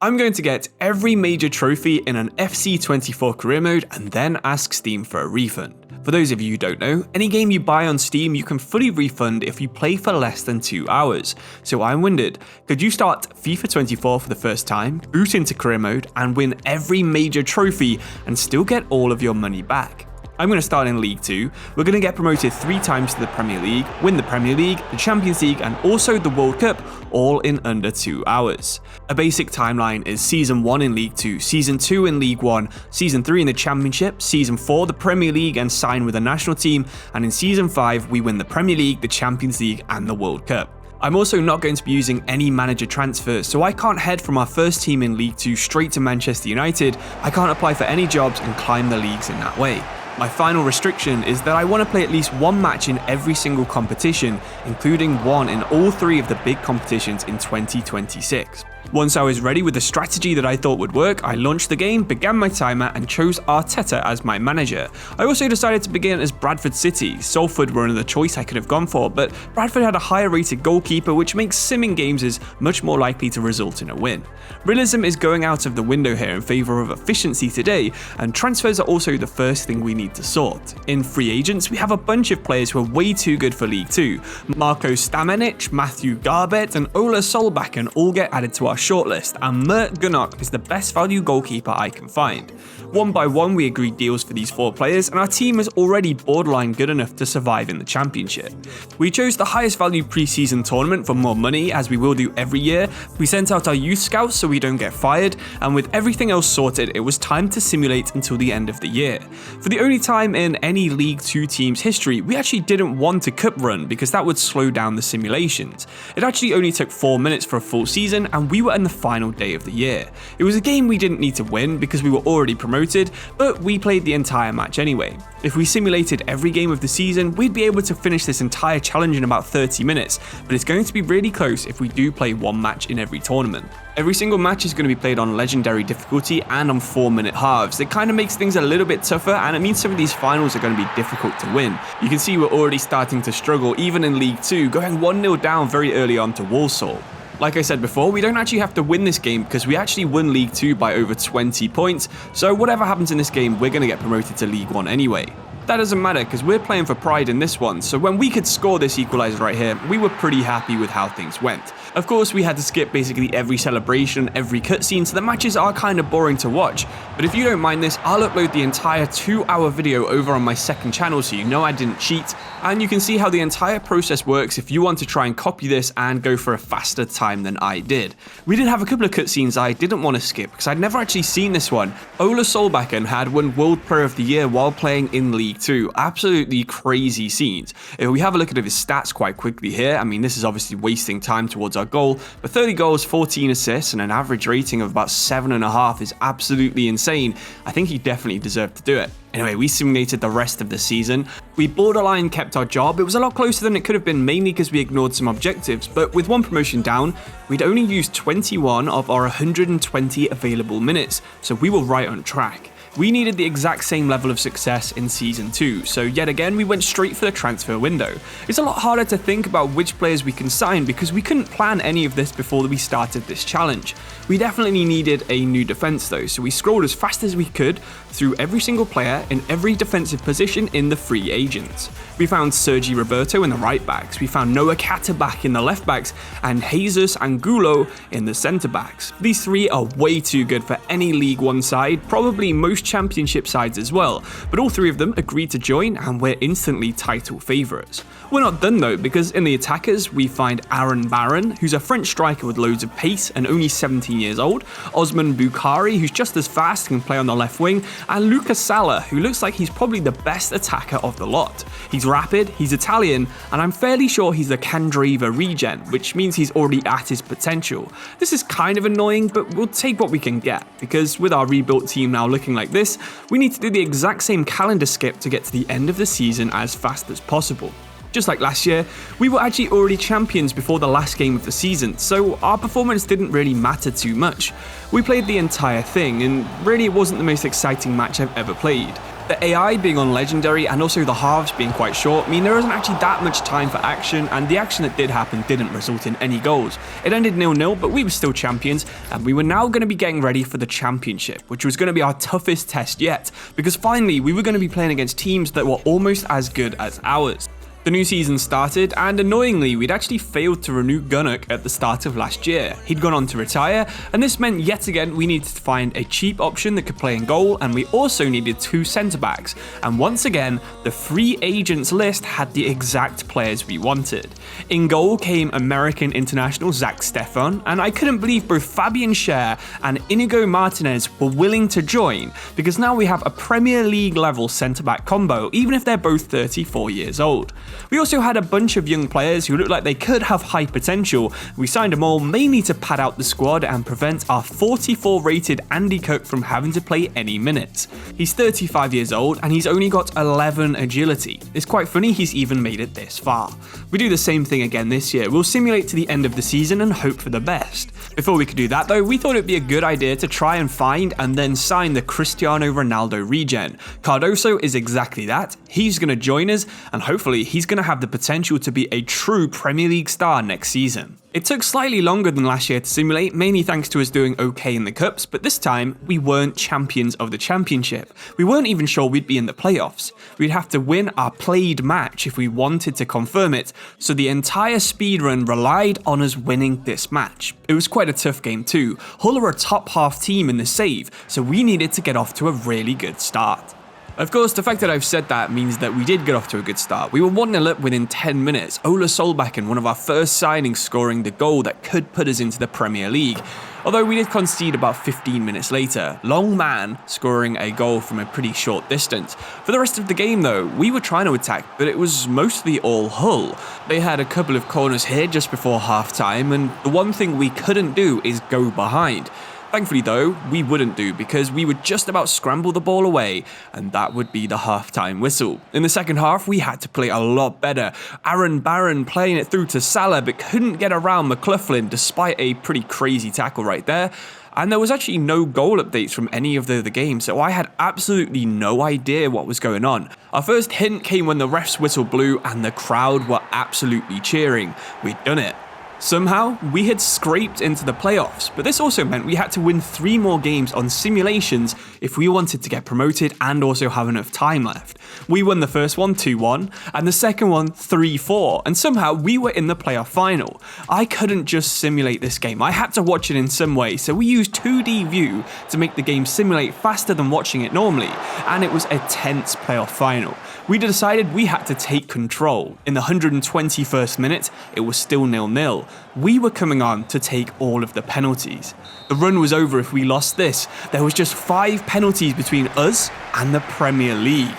I'm going to get every major trophy in an FC24 career mode and then ask Steam for a refund. For those of you who don't know, any game you buy on Steam you can fully refund if you play for less than 2 hours. So I'm wondered, could you start FIFA 24 for the first time, boot into career mode and win every major trophy and still get all of your money back? I'm going to start in League 2, we're going to get promoted 3 times to the Premier League, win the Premier League, the Champions League and also the World Cup, all in under 2 hours. A basic timeline is Season 1 in League 2, Season 2 in League 1, Season 3 in the Championship, Season 4 the Premier League and sign with the national team, and in Season 5 we win the Premier League, the Champions League and the World Cup. I'm also not going to be using any manager transfers, so I can't head from our first team in League 2 straight to Manchester United, I can't apply for any jobs and climb the leagues in that way. My final restriction is that I want to play at least 1 match in every single competition, including 1 in all 3 of the big competitions in 2026. Once I was ready with a strategy that I thought would work, I launched the game, began my timer and chose Arteta as my manager. I also decided to begin as Bradford City. Salford were another choice I could have gone for, but Bradford had a higher rated goalkeeper which makes simming games is much more likely to result in a win. Realism is going out of the window here in favour of efficiency today, and transfers are also the first thing we need to sort. In free agents, we have a bunch of players who are way too good for League 2. Marko Stamenic, Matthew Garbett and Ola Solbakken all get added to our shortlist, and Mert Gunok is the best value goalkeeper I can find. One by one we agreed deals for these 4 players and our team is already borderline good enough to survive in the championship. We chose the highest value pre-season tournament for more money, as we will do every year. We sent out our youth scouts so we don't get fired, and with everything else sorted it was time to simulate until the end of the year. For the only time in any League 2 team's history, we actually didn't want a cup run because that would slow down the simulations. It actually only took 4 minutes for a full season and we were in the final day of the year. It was a game we didn't need to win because we were already promoted, but we played the entire match anyway. If we simulated every game of the season, we'd be able to finish this entire challenge in about 30 minutes, but it's going to be really close if we do play 1 match in every tournament. Every single match is going to be played on legendary difficulty and on 4-minute halves. It kind of makes things a little bit tougher and it means some of these finals are going to be difficult to win. You can see we're already starting to struggle even in League 2, going 1-0 down very early on to Walsall. Like I said before, we don't actually have to win this game because we actually won League 2 by over 20 points, so whatever happens in this game, we're going to get promoted to League 1 anyway. That doesn't matter because we're playing for pride in this one, so when we could score this equaliser right here, we were pretty happy with how things went. Of course, we had to skip basically every celebration, every cutscene, so the matches are kind of boring to watch. But if you don't mind this, I'll upload the entire 2-hour video over on my second channel so you know I didn't cheat, and you can see how the entire process works if you want to try and copy this and go for a faster time than I did. We did have a couple of cutscenes I didn't want to skip because I'd never actually seen this one. Ola Solbakken had won World Player of the Year while playing in League 2. Absolutely crazy scenes. If we have a look at his stats quite quickly here, I mean this is obviously wasting time towards our goal, but 30 goals, 14 assists and an average rating of about 7.5 is absolutely insane. I think he definitely deserved to do it. Anyway, we simulated the rest of the season. We borderline kept our job. It was a lot closer than it could have been, mainly because we ignored some objectives, but with 1 promotion down, we'd only used 21 of our 120 available minutes, so we were right on track. We needed the exact same level of success in Season 2, so yet again we went straight for the transfer window. It's a lot harder to think about which players we can sign because we couldn't plan any of this before we started this challenge. We definitely needed a new defence though, so we scrolled as fast as we could through every single player in every defensive position in the free agents. We found Sergi Roberto in the right backs, we found Noah Katterbach in the left backs, and Jesus Angulo in the centre backs. These 3 are way too good for any League 1 side, probably most championship sides as well, but all 3 of them agreed to join and we're instantly title favourites. We're not done though, because in the attackers we find Aaron Barron, who's a French striker with loads of pace and only 17 years old, Osman Bukhari, who's just as fast and can play on the left wing, and Lucas Sala, who looks like he's probably the best attacker of the lot. He's rapid, he's Italian, and I'm fairly sure he's a Candreva regen, which means he's already at his potential. This is kind of annoying, but we'll take what we can get, because with our rebuilt team now looking like this, we need to do the exact same calendar skip to get to the end of the season as fast as possible. Just like last year, we were actually already champions before the last game of the season, so our performance didn't really matter too much. We played the entire thing, and really it wasn't the most exciting match I've ever played. The AI being on Legendary and also the halves being quite short mean there isn't actually that much time for action, and the action that did happen didn't result in any goals. It ended 0-0, but we were still champions, and we were now going to be getting ready for the championship, which was going to be our toughest test yet, because finally we were going to be playing against teams that were almost as good as ours. The new season started, and annoyingly, we'd actually failed to renew Gunnock at the start of last year. He'd gone on to retire, and this meant yet again we needed to find a cheap option that could play in goal, and we also needed 2 centre-backs. And once again, the free agents list had the exact players we wanted. In goal came American international Zach Stefan, and I couldn't believe both Fabian Schär and Inigo Martinez were willing to join, because now we have a Premier League level centre-back combo, even if they're both 34 years old. We also had a bunch of young players who looked like they could have high potential. We signed them all mainly to pad out the squad and prevent our 44 rated Andy Cook from having to play any minutes. He's 35 years old and he's only got 11 agility. It's quite funny he's even made it this far. We do the same thing again this year. We'll simulate to the end of the season and hope for the best. Before we could do that though, we thought it'd be a good idea to try and find and then sign the Cristiano Ronaldo regen. Cardoso is exactly that. He's going to join us and hopefully he's going to have the potential to be a true Premier League star next season. It took slightly longer than last year to simulate, mainly thanks to us doing okay in the cups, but this time we weren't champions of the championship. We weren't even sure we'd be in the playoffs. We'd have to win our played match if we wanted to confirm it, so the entire speedrun relied on us winning this match. It was quite a tough game too. Hull are a top half team in the save, so we needed to get off to a really good start. Of course, the fact that I've said that means that we did get off to a good start. We were 1-0 up within 10 minutes, Ola Solbakken, one of our first signings, scoring the goal that could put us into the Premier League. Although we did concede about 15 minutes later, Long Man scoring a goal from a pretty short distance. For the rest of the game though, we were trying to attack, but it was mostly all Hull. They had a couple of corners here just before half time, and the one thing we couldn't do is go behind. Thankfully though, we wouldn't do because we would just about scramble the ball away and that would be the half-time whistle. In the second half, we had to play a lot better. Aaron Barron playing it through to Salah but couldn't get around McLaughlin despite a pretty crazy tackle right there. And there was actually no goal updates from any of the other games, so I had absolutely no idea what was going on. Our first hint came when the ref's whistle blew and the crowd were absolutely cheering. We'd done it. Somehow, we had scraped into the playoffs, but this also meant we had to win 3 more games on simulations if we wanted to get promoted and also have enough time left. We won the first one 2-1 and the second one 3-4, and somehow we were in the playoff final. I couldn't just simulate this game, I had to watch it in some way, so we used 2D view to make the game simulate faster than watching it normally, and it was a tense playoff final. We decided we had to take control. In the 121st minute, it was still 0-0. We were coming on to take all of the penalties. The run was over if we lost this. There was just 5 penalties between us and the Premier League.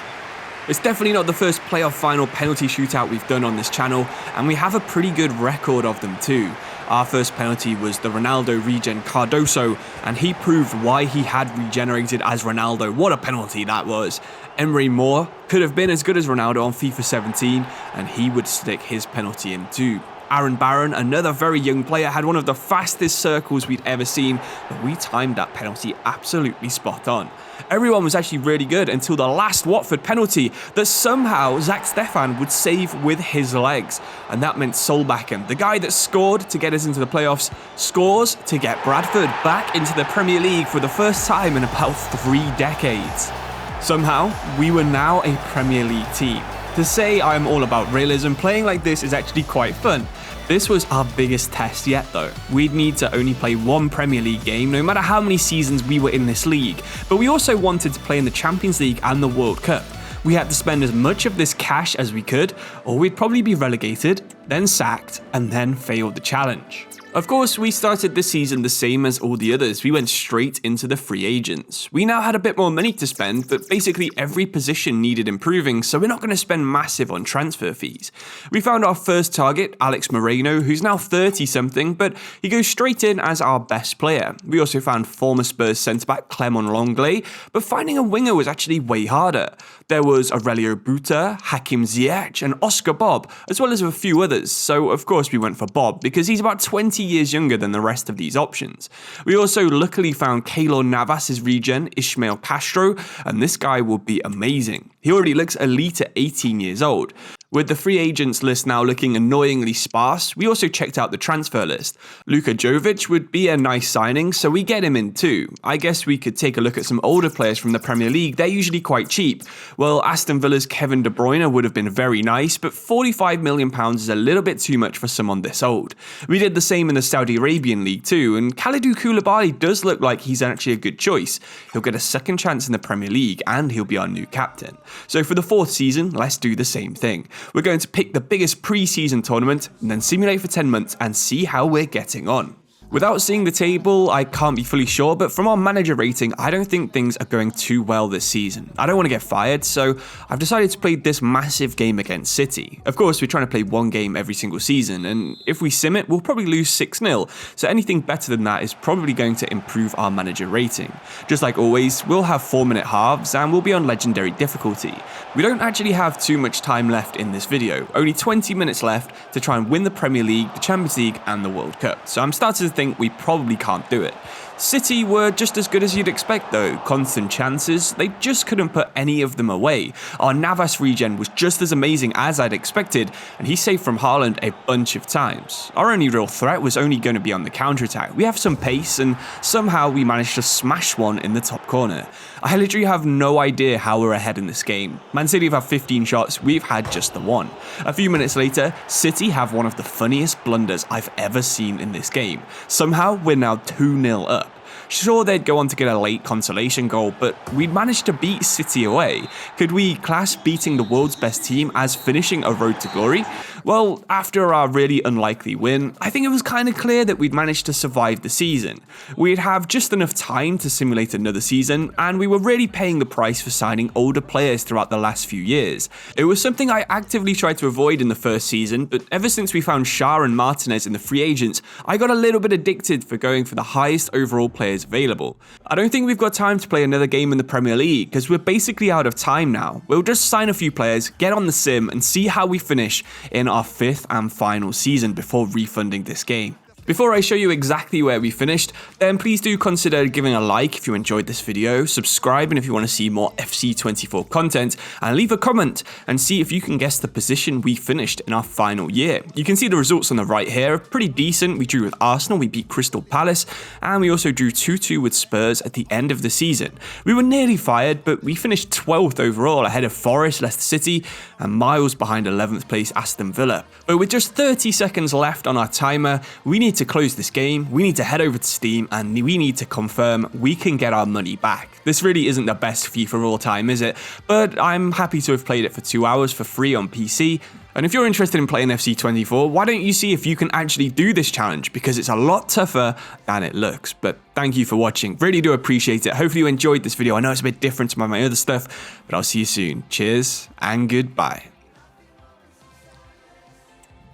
It's definitely not the first playoff final penalty shootout we've done on this channel, and we have a pretty good record of them too. Our first penalty was the Ronaldo regen Cardoso, and he proved why he had regenerated as Ronaldo. What a penalty that was. Emery Moore could have been as good as Ronaldo on FIFA 17, and he would stick his penalty in too. Aaron Barron, another very young player, had one of the fastest circles we'd ever seen, but we timed that penalty absolutely spot on. Everyone was actually really good until the last Watford penalty that somehow Zach Stefan would save with his legs. And that meant Solbakken, the guy that scored to get us into the playoffs, scores to get Bradford back into the Premier League for the first time in about 3 decades. Somehow, we were now a Premier League team. To say I'm all about realism, playing like this is actually quite fun. This was our biggest test yet though. We'd need to only play 1 Premier League game no matter how many seasons we were in this league, but we also wanted to play in the Champions League and the World Cup. We had to spend as much of this cash as we could, or we'd probably be relegated, then sacked, and then failed the challenge. Of course, we started this season the same as all the others. We went straight into the free agents. We now had a bit more money to spend, but basically every position needed improving, so we're not going to spend massive on transfer fees. We found our first target, Alex Moreno, who's now 30-something, but he goes straight in as our best player. We also found former Spurs centre-back Clement Lenglet, but finding a winger was actually way harder. There was Aurelio Buta, Hakim Ziyech, and Oscar Bob, as well as a few others, so of course we went for Bob, because he's about 20 years younger than the rest of these options. We also luckily found Keylor Navas's regen, Ishmael Castro, and this guy will be amazing. He already looks elite at 18 years old. With the free agents list now looking annoyingly sparse, we also checked out the transfer list. Luka Jovic would be a nice signing, so we get him in too. I guess we could take a look at some older players from the Premier League, they're usually quite cheap. Well, Aston Villa's Kevin De Bruyne would have been very nice, but £45 million is a little bit too much for someone this old. We did the same in the Saudi Arabian League too, and Kalidou Koulibaly does look like he's actually a good choice. He'll get a second chance in the Premier League, and he'll be our new captain. So for the 4th season, let's do the same thing. We're going to pick the biggest pre-season tournament and then simulate for 10 months and see how we're getting on. Without seeing the table, I can't be fully sure, but from our manager rating, I don't think things are going too well this season. I don't want to get fired, so I've decided to play this massive game against City. Of course, we're trying to play one game every single season, and if we sim it, we'll probably lose 6-0, so anything better than that is probably going to improve our manager rating. Just like always, we'll have 4-minute halves, and we'll be on legendary difficulty. We don't actually have too much time left in this video, only 20 minutes left to try and win the Premier League, the Champions League, and the World Cup, so I'm starting to think we probably can't do it. City were just as good as you'd expect though, constant chances, they just couldn't put any of them away. Our Navas regen was just as amazing as I'd expected, and he saved from Haaland a bunch of times. Our only real threat was only going to be on the counter-attack. We have some pace, and somehow we managed to smash one in the top corner. I literally have no idea how we're ahead in this game. Man City have had 15 shots, we've had just the one. A few minutes later, City have one of the funniest blunders I've ever seen in this game. Somehow, we're now 2-0 up. Sure, they'd go on to get a late consolation goal, but we'd managed to beat City away. Could we class beating the world's best team as finishing a road to glory? Well, after our really unlikely win, I think it was kind of clear that we'd managed to survive the season. We'd have just enough time to simulate another season, and we were really paying the price for signing older players throughout the last few years. It was something I actively tried to avoid in the first season, but ever since we found Shah and Martinez in the free agents, I got a little bit addicted for going for the highest overall players available. I don't think we've got time to play another game in the Premier League because we're basically out of time now. We'll just sign a few players, get on the sim, and see how we finish in our 5th and final season before refunding this game. Before I show you exactly where we finished, then please do consider giving a like if you enjoyed this video, subscribing if you want to see more FC24 content, and leave a comment and see if you can guess the position we finished in our final year. You can see the results on the right here, pretty decent. We drew with Arsenal, we beat Crystal Palace, and we also drew 2-2 with Spurs at the end of the season. We were nearly fired, but we finished 12th overall ahead of Forest, Leicester City, and miles behind 11th place Aston Villa. But with just 30 seconds left on our timer, we need to close this game, we need to head over to Steam, and we need to confirm we can get our money back. This really isn't the best FIFA of all time, is it? But I'm happy to have played it for 2 hours for free on PC. And if you're interested in playing FC24, why don't you see if you can actually do this challenge, because it's a lot tougher than it looks. But thank you for watching, really do appreciate it. Hopefully you enjoyed this video. I know it's a bit different to my other stuff, but I'll see you soon. Cheers and goodbye.